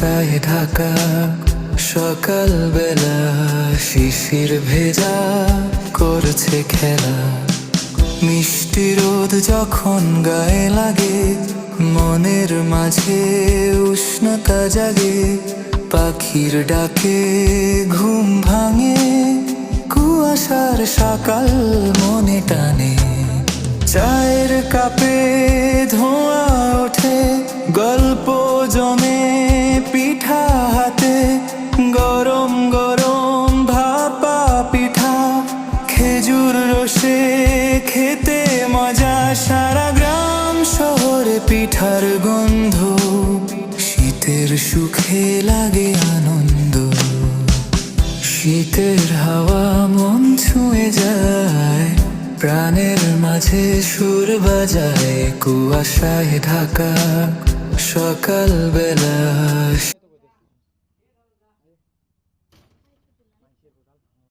কুয়াশায় ঢাকা সকালবেলা, শিশির ভেজা করছে খেলা। মিষ্টি রোদ যখন গায়ে লাগে, মনের মাঝে উষ্ণতা জাগে। পাখির ডাকে ঘুম ভাঙে, কুয়াশার সকাল মনে টানে। চায়ের কাপে ধোঁয়া ওঠে, গল্প জমে পিঠা হাতে। গরম গরম ভাপা পিঠা, খেজুর রসে খেতে মজা। সারা গ্রাম শহরে পিঠার গন্ধ, শীতের সুখে লাগে আনন্দ। শীতের হাওয়া মন ছুঁয়ে যায়, প্রাণের মাঝে সুর বাজায়। কুয়াশায় ঢাকা সকালবেলা।